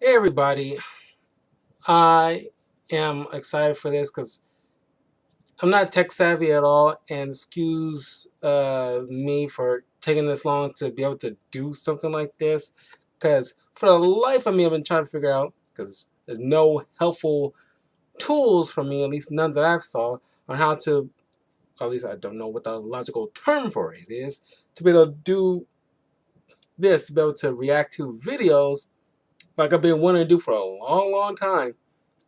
Hey everybody, I am excited for this because I'm not tech savvy at all, and excuse me for taking this long to be able to do something like this. Because for the life of me, I've been trying to figure out because there's no helpful tools for me, at least none that I've saw, on how to. At least I don't know what the logical term for it is to be able to do this, to be able to react to videos like I've been wanting to do for a long, long time.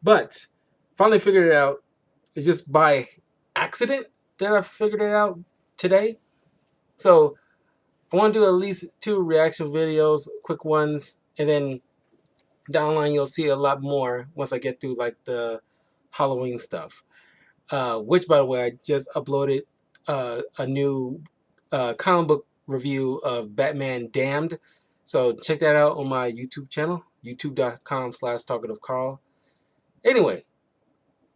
But finally figured it out. It's just by accident that I figured it out today. So I want to do at least 2 reaction videos, quick ones, and then down the line you'll see a lot more once I get through like the Halloween stuff. Which, by the way, I just uploaded a new comic book review of Batman Damned. So check that out on my YouTube channel, youtube.com/talkativecarl. Anyway,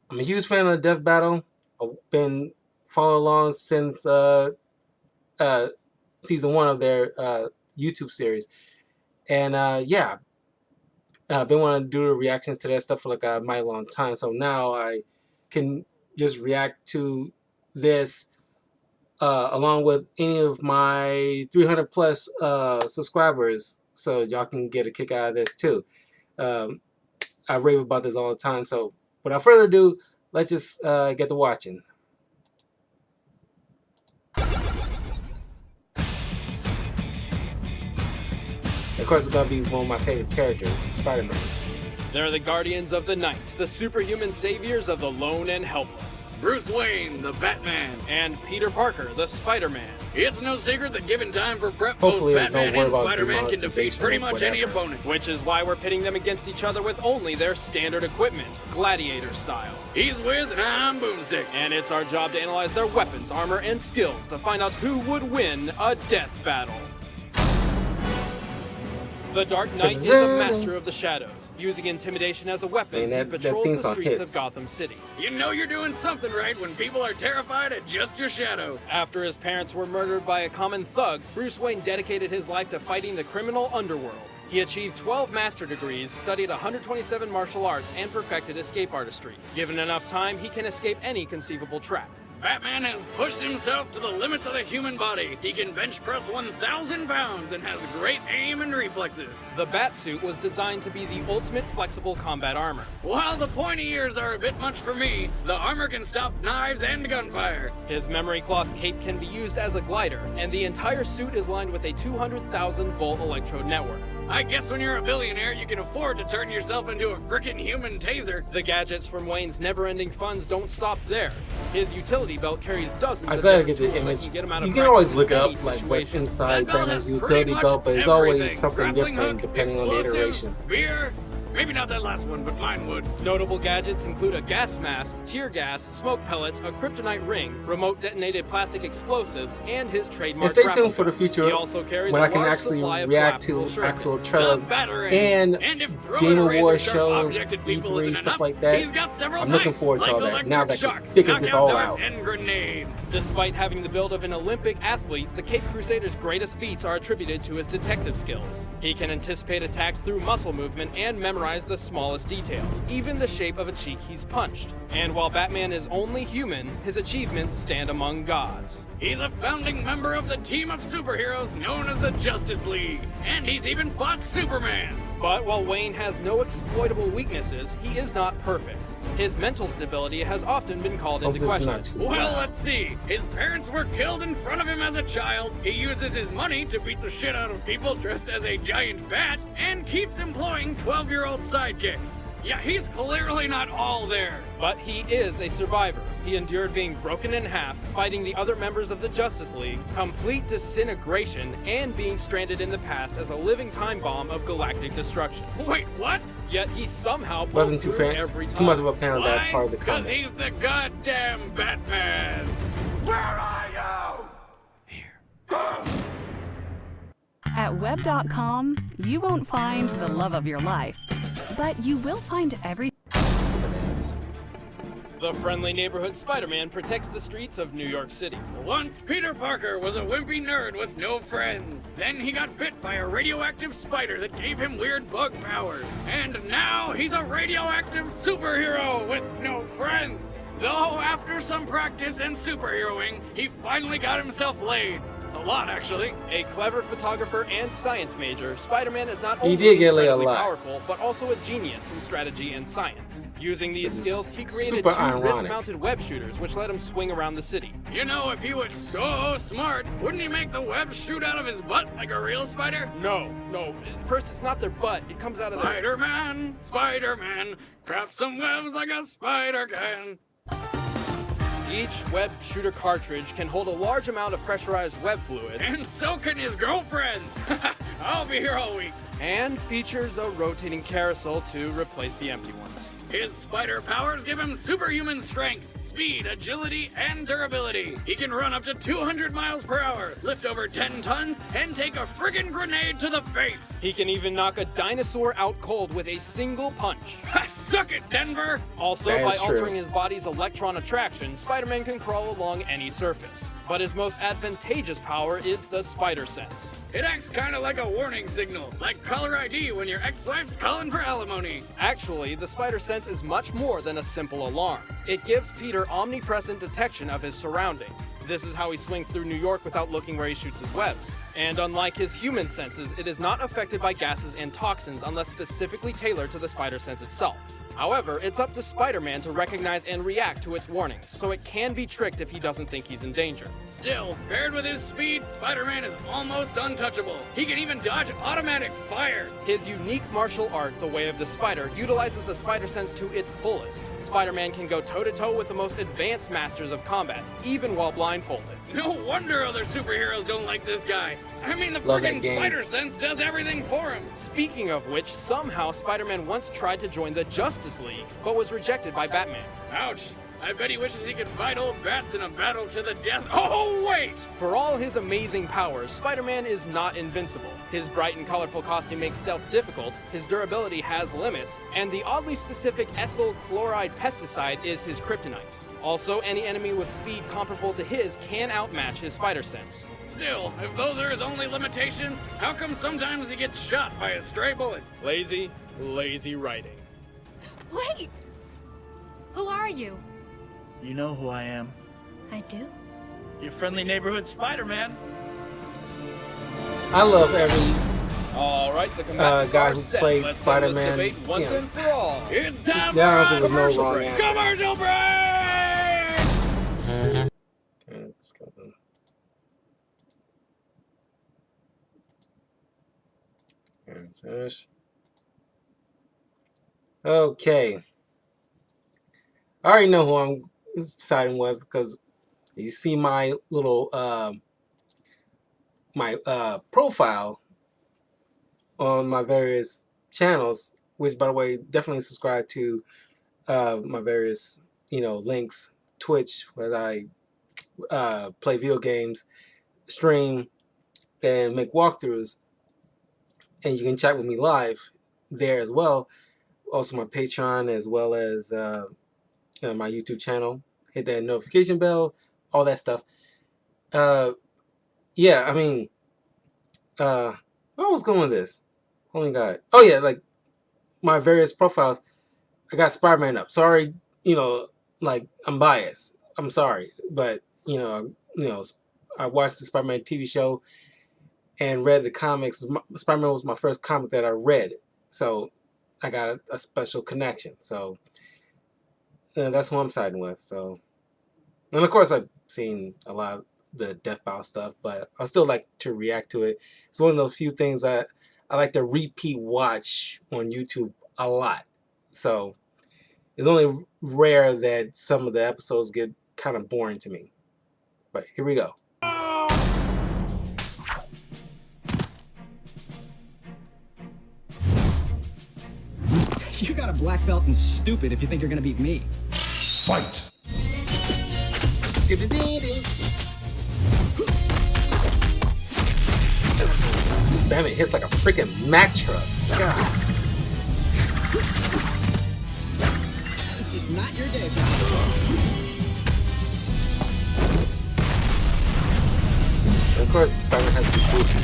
I'm a huge fan of Death Battle. I've been following along since season 1 of their YouTube series. And yeah, I've been wanting to do the reactions to that stuff for like a mighty long time. So now I can just react to this along with any of my 300 plus subscribers. So y'all can get a kick out of this too. I rave about this all the time. So without further ado, let's just get to watching. Of course, it's gonna be one of my favorite characters, Spider-Man. They're the guardians of the night, the superhuman saviors of the lone and helpless. Bruce Wayne, the Batman. And Peter Parker, the Spider-Man. It's no secret that given time for prep, Hopefully both there's no Batman word and about Spider-Man can defeat demonetization pretty or much any whatever. opponent. Which is why we're pitting them against each other with only their standard equipment, gladiator style. He's Wiz and I'm Boomstick. And it's our job to analyze their weapons, armor, and skills to find out who would win a death battle. The Dark Knight is a master of the shadows, using intimidation as a weapon. Man, He that patrols theme the song streets hits. of Gotham City. You know you're doing something right when people are terrified at just your shadow. After his parents were murdered by a common thug, Bruce Wayne dedicated his life to fighting the criminal underworld. He achieved 12 master degrees, studied 127 martial arts, and perfected escape artistry. Given enough time, he can escape any conceivable trap. Batman has pushed himself to the limits of the human body. He can bench press 1,000 pounds and has great aim and reflexes. The Batsuit was designed to be the ultimate flexible combat armor. While the pointy ears are a bit much for me, the armor can stop knives and gunfire. His memory cloth cape can be used as a glider, and the entire suit is lined with a 200,000 volt electrode network. I guess when you're a billionaire, you can afford to turn yourself into a frickin' human taser. The gadgets from Wayne's never-ending funds don't stop there. His utility belt carries dozens I'm of glad I different get the tools that image. can get him out of You can always practically look any up like what's situation. inside That belt Batman's has utility pretty belt, but much it's always everything. something Grappling different hook, depending on the explosives, iteration. Beer, maybe not that last one, but mine would. Notable gadgets include a gas mask, tear gas, smoke pellets, a kryptonite ring, remote detonated plastic explosives, and his trademark And stay grapple tuned for the gun. future He also carries when a I can large actually supply of react to collapsible actual shuriken. trailers The batarang. and if throwing Game a Award razor-sharp shows, object at people E3, isn't stuff enough, like that. he's got several I'm looking types, forward to like all that now electric that I can shock, figure this all knockout out. dart, and grenade. Despite having the build of an Olympic athlete, the Caped Crusader's greatest feats are attributed to his detective skills. He can anticipate attacks through muscle movement and memorize the smallest details, even the shape of a cheek he's punched. And while Batman is only human, his achievements stand among gods. He's a founding member of the team of superheroes known as the Justice League, and he's even fought Superman. But while Wayne has no exploitable weaknesses, he is not perfect. His mental stability has often been called Hope into this is question. not too Well, loud. let's see. His parents were killed in front of him as a child. He uses his money to beat the shit out of people dressed as a giant bat and keeps employing 12-year-old sidekicks. Yeah, he's clearly not all there. But he is a survivor. He endured being broken in half, fighting the other members of the Justice League, complete disintegration, and being stranded in the past as a living time bomb of galactic destruction. Wait, what? Yet he somehow pulled Wasn't too through fan, every time. too much of a fan of that Why? part of the 'Cause comic. he's the goddamn Batman. Where are you? At web.com, you won't find the love of your life, but you will find everything. Stupid ads. The friendly neighborhood Spider-Man protects the streets of New York City. Once Peter Parker was a wimpy nerd with no friends. Then he got bit by a radioactive spider that gave him weird bug powers. And now he's a radioactive superhero with no friends. Though after some practice and superheroing, he finally got himself laid. A lot, actually. A clever photographer and science major, Spider-Man is not He only did get laid a incredibly lot. powerful, but also a genius in strategy and science. Using these This is skills, he created super 2 ironic. wrist-mounted web shooters, which let him swing around the city. You know, if he was so smart, wouldn't he make the web shoot out of his butt like a real spider? No. First, it's not their butt. It comes out of their... Spider-Man, crap some webs like a spider can. Each web shooter cartridge can hold a large amount of pressurized web fluid And so can his girlfriends. I'll be here all week. and features a rotating carousel to replace the empty ones. His spider powers give him superhuman strength, speed, agility, and durability. He can run up to 200 miles per hour, lift over 10 tons, and take a friggin' grenade to the face. He can even knock a dinosaur out cold with a single punch. Suck it, Denver! Also, That by is true. altering his body's electron attraction, Spider-Man can crawl along any surface. But his most advantageous power is the Spider Sense. It acts kinda like a warning signal, like caller ID when your ex-wife's calling for alimony. Actually, the Spider Sense is much more than a simple alarm. It gives Peter omnipresent detection of his surroundings. This is how he swings through New York without looking where he shoots his webs. And unlike his human senses, it is not affected by gases and toxins unless specifically tailored to the Spider Sense itself. However, it's up to Spider-Man to recognize and react to its warnings, so it can be tricked if he doesn't think he's in danger. Still, paired with his speed, Spider-Man is almost untouchable. He can even dodge automatic fire. His unique martial art, The Way of the Spider, utilizes the Spider Sense to its fullest. Spider-Man can go toe-to-toe with the most advanced masters of combat, even while blindfolded. No wonder other superheroes don't like this guy. I mean, the Love that friggin' game. Spider Sense does everything for him. Speaking of which, somehow Spider-Man once tried to join the Justice League, but was rejected by Batman. Ouch. I bet he wishes he could fight old bats in a battle to the death. Oh, wait! For all his amazing powers, Spider-Man is not invincible. His bright and colorful costume makes stealth difficult, his durability has limits, and the oddly specific ethyl chloride pesticide is his kryptonite. Also, any enemy with speed comparable to his can outmatch his Spider Sense. Still, if those are his only limitations, how come sometimes he gets shot by a stray bullet? Lazy writing. Wait! Who are you? You know who I am. I do? Your friendly neighborhood Spider-Man. I love every All right, the combatants guy are who set. played Let's settle this Spider-Man, debate once yeah. and for all. It's time There for honestly a was no commercial wrong break. answers. Commercial break! Let's go. And finish. Okay. I already know who I'm siding with because you see my little profile on my various channels, which by the way, definitely subscribe to my various links, Twitch, where I play video games, stream, and make walkthroughs. And you can chat with me live there as well. Also my Patreon, as well as my YouTube channel. Hit that notification bell, all that stuff. Yeah, I mean, where was going with this? Only God. Oh yeah, like my various profiles. I got Spider-Man up. Sorry, like I'm biased. I'm sorry, but I watched the Spider-Man TV show and read the comics. Spider-Man was my first comic that I read, so I got a special connection. So that's who I'm siding with. So, and of course I've seen a lot of the Death Bow stuff, but I still like to react to it. It's one of those few things that I like to repeat watch on YouTube a lot. So it's only rare that some of the episodes get kind of boring to me. But here we go. You got a black belt and stupid if you think you're gonna beat me. Fight! Damn, it hits like a freaking Mack truck. God. It's just not your day, pal. And of course, Spider-Man has to be goofy.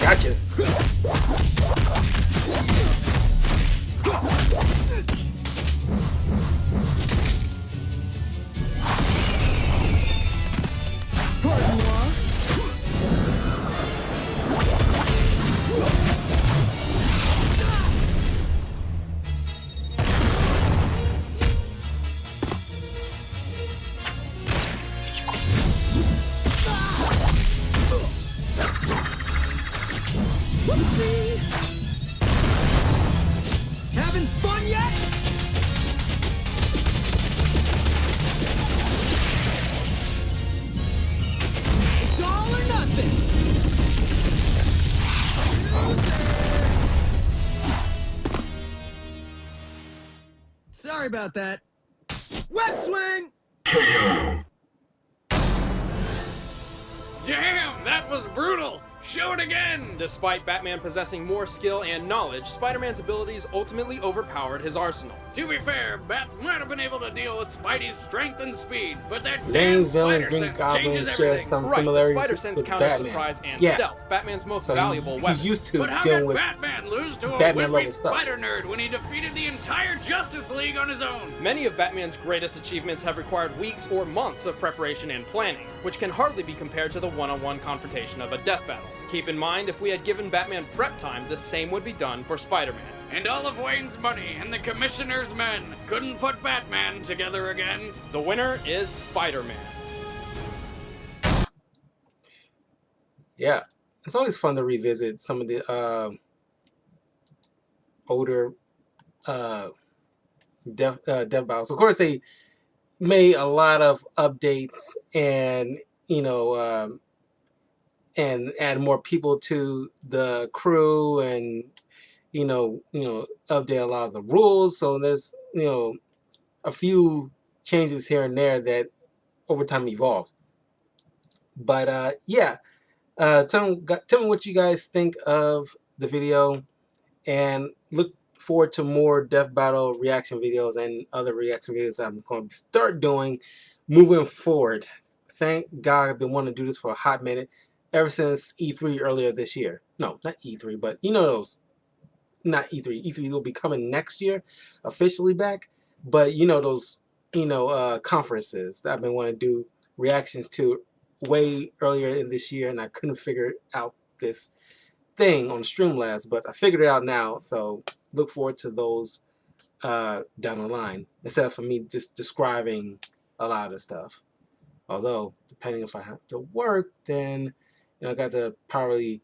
Gotcha. Having fun yet? It's all or nothing. Sorry about that. Web swing! Damn, that was brutal! Show it again! Despite Batman possessing more skill and knowledge, Spider-Man's abilities ultimately overpowered his arsenal. To be fair, Bats might have been able to deal with Spidey's strength and speed, but that Lane damn Villain spider Green sense Goblin changes shares everything. some Right, the similarities Spider Sense with counters Batman. surprise and Yeah. stealth, Batman's most So valuable he's weapon. used to But how dealing did with Batman lose to a Batman wimpy level stuff. spider nerd when he defeated the entire Justice League on his own? Many of Batman's greatest achievements have required weeks or months of preparation and planning, which can hardly be compared to the one-on-one confrontation of a death battle. Keep in mind, if we had given Batman prep time, the same would be done for Spider-Man. And all of Wayne's money and the Commissioner's men couldn't put Batman together again. The winner is Spider-Man. Yeah, it's always fun to revisit some of the older dev battles. Of course, they made a lot of updates and and add more people to the crew and update a lot of the rules. So there's a few changes here and there that over time evolve. But yeah. Tell me what you guys think of the video, and look forward to more Death Battle reaction videos and other reaction videos that I'm going to start doing moving forward. Thank God I've been wanting to do this for a hot minute, ever since E3 earlier this year. No, not E3, but those. Not E3. E3 will be coming next year, officially back. But those conferences that I've been wanting to do reactions to way earlier in this year, and I couldn't figure out this thing on Streamlabs, but I figured it out now, so look forward to those down the line, instead of me just describing a lot of the stuff. Although, depending if I have to work, then I got to probably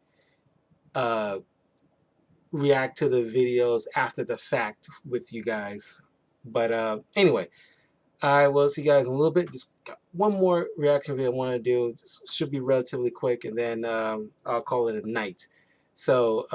react to the videos after the fact with you guys. But anyway, I will see you guys in a little bit. Just got one more reaction video I want to do. This should be relatively quick, and then I'll call it a night. So